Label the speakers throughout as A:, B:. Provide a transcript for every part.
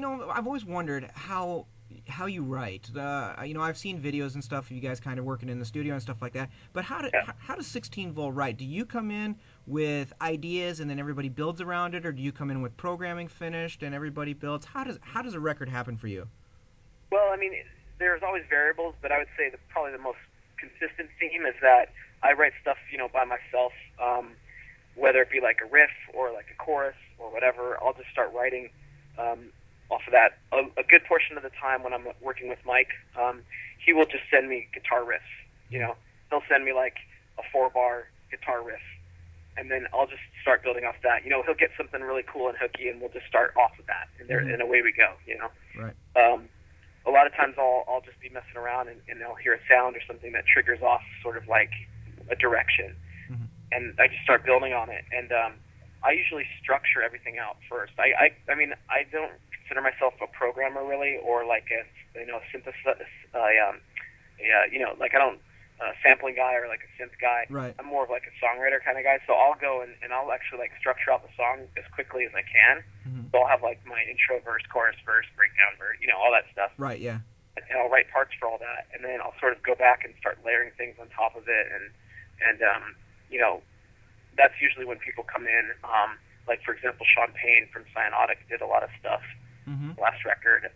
A: I've always wondered how you write. I've seen videos and stuff of you guys kind of working in the studio and stuff like that. But
B: Yeah.
A: how does 16 Volt write? Do you come in with ideas and then everybody builds around it, or do you come in with programming finished and everybody builds? How does a record happen for you?
B: Well, I mean, there's always variables, but I would say that probably the most consistent theme is that I write stuff, by myself, whether it be like a riff or like a chorus or whatever. I'll just start writing off of that. A good portion of the time when I'm working with Mike, he will just send me guitar riffs. He'll send me like a 4-bar guitar riff, and then I'll just start building off that. He'll get something really cool and hooky, and we'll just start off of that, and away we go.
A: Right.
B: A lot of times I'll just be messing around and I'll hear a sound or something that triggers off sort of like a direction,
A: Mm-hmm.
B: and I just start building on it. And I usually structure everything out first. I mean, I don't consider myself a programmer really, or like a synthesis. Like I don't sampling guy or like a synth guy.
A: Right.
B: I'm more of like a songwriter kind of guy. So I'll go and I'll actually like structure out the song as quickly as I can.
A: Mm-hmm.
B: So I'll have like my intro verse, chorus verse, breakdown verse, all that stuff.
A: Right. Yeah.
B: And I'll write parts for all that, and then I'll sort of go back and start layering things on top of it, and that's usually when people come in. Like for example, Sean Payne from Cyanotic did a lot of stuff
A: Mm-hmm.
B: last record,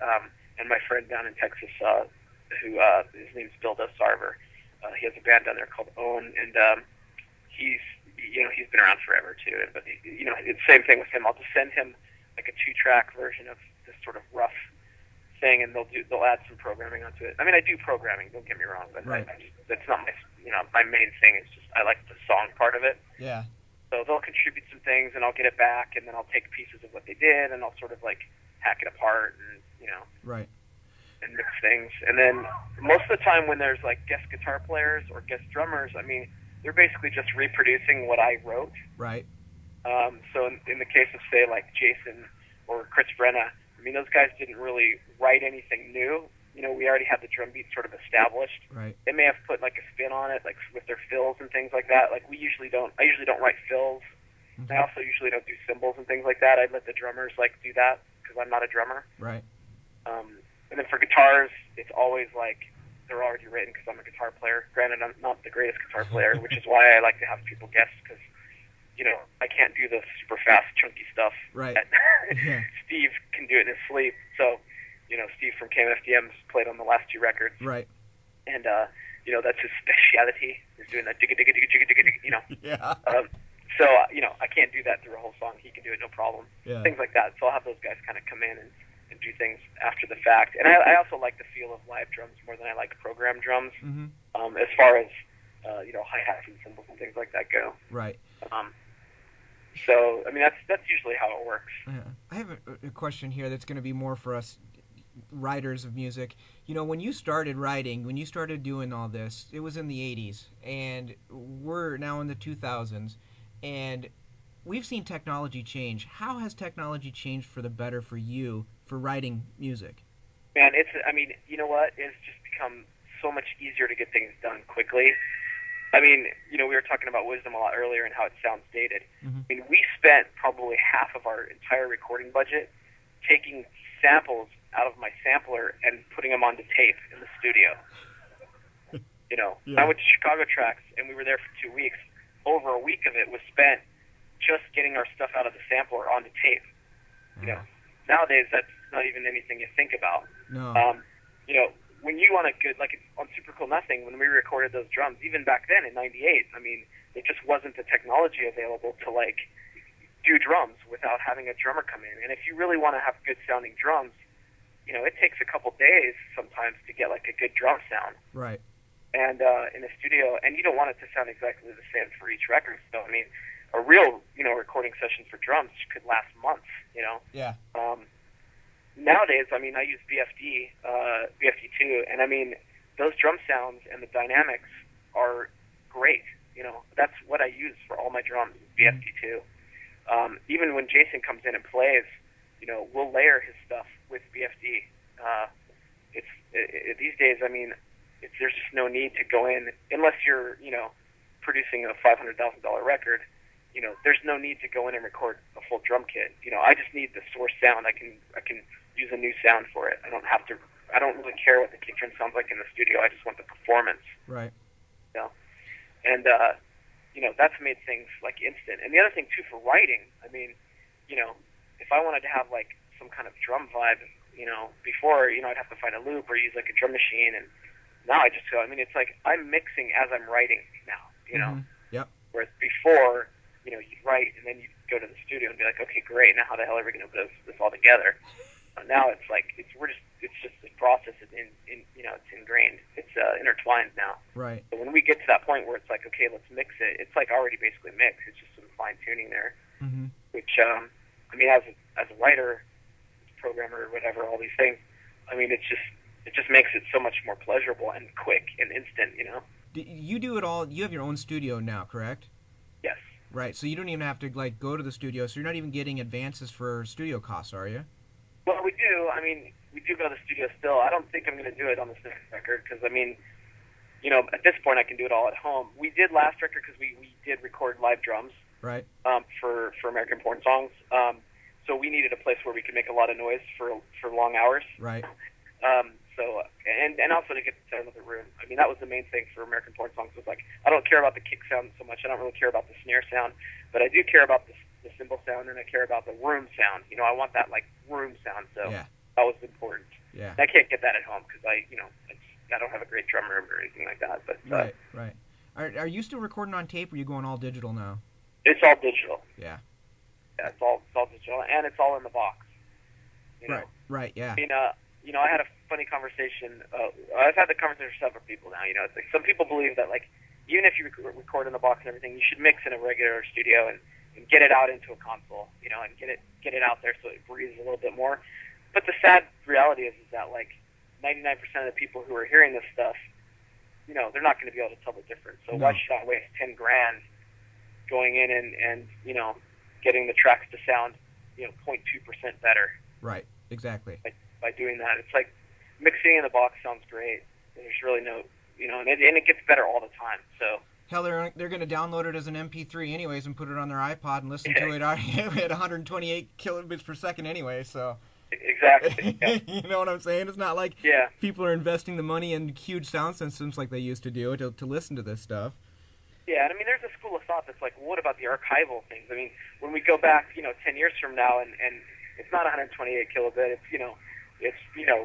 B: and my friend down in Texas, who his name's Bill Sarver, he has a band down there called Own, and he's been around forever too. But it's the same thing with him. I'll just send him like a 2-track version of this sort of rough thing, and they'll add some programming onto it. I mean, I do programming. Don't get me wrong, but
A: right.
B: That's not my main thing. It's just I like the song part of it.
A: Yeah.
B: So they'll contribute some things, and I'll get it back, and then I'll take pieces of what they did, and I'll sort of like hack it apart, and
A: Right.
B: and mix things. And then most of the time when there's like guest guitar players or guest drummers, I mean, they're basically just reproducing what I wrote.
A: Right.
B: So in the case of say like Jason or Chris Brenna, I mean, those guys didn't really write anything new. We already had the drum beat sort of established.
A: Right.
B: They may have put like a spin on it, like with their fills and things like that. Like I usually don't write fills.
A: Mm-hmm.
B: I also usually don't do cymbals and things like that. I let the drummers like do that because I'm not a drummer.
A: Right.
B: And then for guitars, it's always like they're already written because I'm a guitar player. Granted, I'm not the greatest guitar player, which is why I like to have people guess because I can't do the super fast, chunky stuff.
A: Right.
B: That
A: Yeah.
B: Steve can do it in his sleep. So, Steve from KMFDM's played on the last 2 records.
A: Right.
B: And, that's his speciality, is doing that digga digga digga digga digga,
A: Yeah.
B: So, I can't do that through a whole song. He can do it no problem.
A: Yeah.
B: Things like that. So I'll have those guys kind of come in and do things after the fact. And I also like the feel of live drums more than I like programmed drums,
A: Mm-hmm.
B: as far as, hi-hats and cymbals and things like that go.
A: Right.
B: So, I mean, that's usually how it works.
A: Yeah. I have a question here that's going to be more for us writers of music. When you started writing, when you started doing all this, it was in the 80s, and we're now in the 2000s, and we've seen technology change. How has technology changed for the better for you for writing music?
B: Man, you know what? It's just become so much easier to get things done quickly. I mean, we were talking about Wisdom a lot earlier and how it sounds dated.
A: Mm-hmm.
B: I mean, we spent probably half of our entire recording budget taking samples out of my sampler and putting them onto tape in the studio.
A: Yeah.
B: I went to Chicago Tracks, and we were there for 2 weeks. Over a week of it was spent just getting our stuff out of the sampler onto tape. Nowadays that's not even anything you think about.
A: No.
B: When you want a good, like on Super Cool Nothing, when we recorded those drums, even back then in '98, I mean, it just wasn't the technology available to like do drums without having a drummer come in. And if you really want to have good sounding drums, it takes a couple days sometimes to get like a good drum sound.
A: Right.
B: And in a studio, and you don't want it to sound exactly the same for each record. So I mean, a real recording session for drums could last months.
A: Yeah.
B: Nowadays, I mean, I use BFD2, and I mean, those drum sounds and the dynamics are great. That's what I use for all my drums, BFD2. Even when Jason comes in and plays, we'll layer his stuff with BFD. These days, I mean, there's just no need to go in, unless you're, producing a $500,000 record, there's no need to go in and record a full drum kit. I just need the source sound. I can use a new sound for it. I don't really care what the kick drum sounds like in the studio. I just want the performance.
A: Right.
B: You know? And, that's made things, like, instant. And the other thing, too, for writing, I mean, if I wanted to have, like, some kind of drum vibe, before, I'd have to find a loop or use, like, a drum machine. And now it's like I'm mixing as I'm writing now,
A: Mm-hmm. Yep.
B: Whereas before, you'd write and then you'd go to the studio and be like, okay, great, now how the hell are we going to put this all together? Now it's like, it's just this process is it's ingrained. It's intertwined now.
A: Right.
B: So when we get to that point where it's like, okay, let's mix it, it's like already basically mixed. It's just some fine tuning there,
A: Mm-hmm.
B: which, as a writer, programmer, or whatever, all these things, it just makes it so much more pleasurable and quick and instant,
A: You do it all. You have your own studio now, correct?
B: Yes.
A: Right. So you don't even have to like go to the studio. So you're not even getting advances for studio costs, are you?
B: Well, we do. We do go to the studio still. I don't think I'm going to do it on this next record because, at this point I can do it all at home. We did last record because we did record live drums.
A: Right.
B: For American Porn songs. So we needed a place where we could make a lot of noise for long hours.
A: Right.
B: And also to get the sound of the room. That was the main thing for American Porn songs was like, I don't care about the kick sound so much. I don't really care about the snare sound, but I do care about the cymbal sound and I care about the room sound. I want that like room sound. So
A: Yeah.
B: that was important.
A: Yeah.
B: I can't get that at home because I don't have a great drum room or anything like that. But
A: Right. Are you still recording on tape or are you going all digital now?
B: it's all digital.
A: Yeah.
B: Yeah, it's all digital and it's all in the box.
A: Right. Yeah.
B: I had a funny conversation. I've had the conversation with several people now. It's like some people believe that like even if you record in the box and everything, you should mix in a regular studio and get it out into a console, and get it out there so it breathes a little bit more. But the sad reality is that like 99% of the people who are hearing this stuff, they're not going to be able to tell the difference. So
A: No.
B: why should I waste $10,000 going in and getting the tracks to sound 0.2% better?
A: Right. Exactly.
B: By doing that, it's like mixing in the box sounds great. There's really no, and it gets better all the time. So
A: Hell, they're going to download it as an MP3 anyways and put it on their iPod and listen to it at 128 kilobits per second anyway. So
B: exactly, yeah.
A: You know what I'm saying? It's not like
B: Yeah.
A: people are investing the money in huge sound systems like they used to do to listen to this stuff.
B: Yeah, and there's a school of thought that's like, well, what about the archival things? When we go back, 10 years from now, and it's not 128 kilobit, it's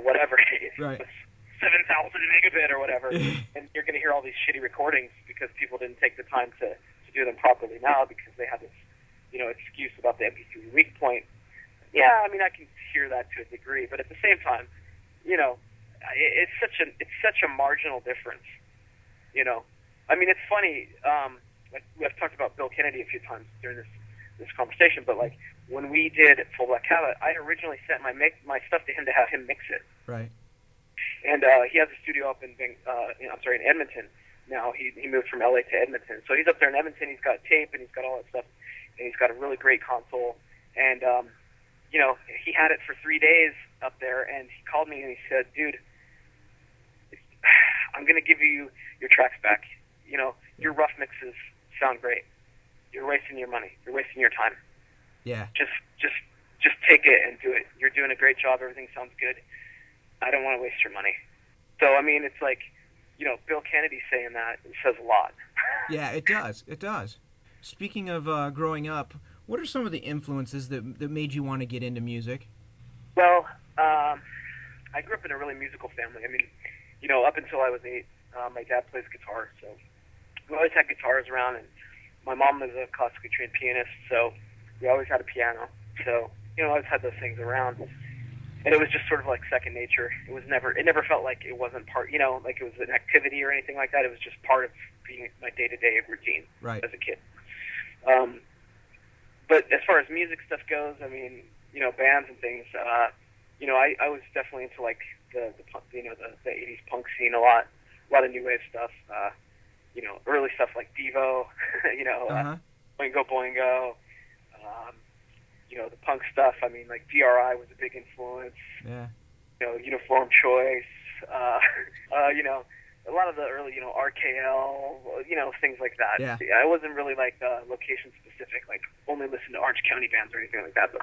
B: whatever, it's
A: Right.
B: 7,000 megabit or whatever, and you're going to hear all these shitty recordings because people didn't take the time to do them properly now because they had this, excuse about the MP3 weak point. Yeah, I can hear that to a degree, but at the same time, it's such a marginal difference, It's funny. Like I've talked about Bill Kennedy a few times during this conversation, but like when we did Full Black Habit, I originally sent my stuff to him to have him mix it.
A: Right.
B: And he has a studio up in Edmonton. Now he moved from LA to Edmonton, so he's up there in Edmonton. He's got tape and he's got all that stuff, and he's got a really great console. And he had it for 3 days up there, and he called me and he said, "Dude, I'm going to give you your tracks back. Your rough mixes sound great. You're wasting your money. You're wasting your time.
A: Yeah.
B: Just take it and do it. You're doing a great job. Everything sounds good. I don't want to waste your money." So, it's like, Bill Kennedy saying that says a lot.
A: Yeah, it does. It does. Speaking of growing up, what are some of the influences that made you want to get into music?
B: Well, I grew up in a really musical family. Up until I was 8, my dad plays guitar, so we always had guitars around, and my mom was a classically trained pianist, so we always had a piano. So, I always had those things around. And it was just sort of like second nature. It never felt like it wasn't part, like it was an activity or anything like that. It was just part of being my day-to-day routine
A: Right.
B: as a kid. But as far as music stuff goes, bands and things, I was definitely into like the 80s punk scene a lot of new wave stuff, early stuff like Devo, Boingo Boingo, the punk stuff. Like DRI was a big influence.
A: Yeah.
B: Uniform Choice, a lot of the early, RKL, things like that.
A: Yeah.
B: I wasn't really like location specific, like only listen to Orange County bands or anything like that. But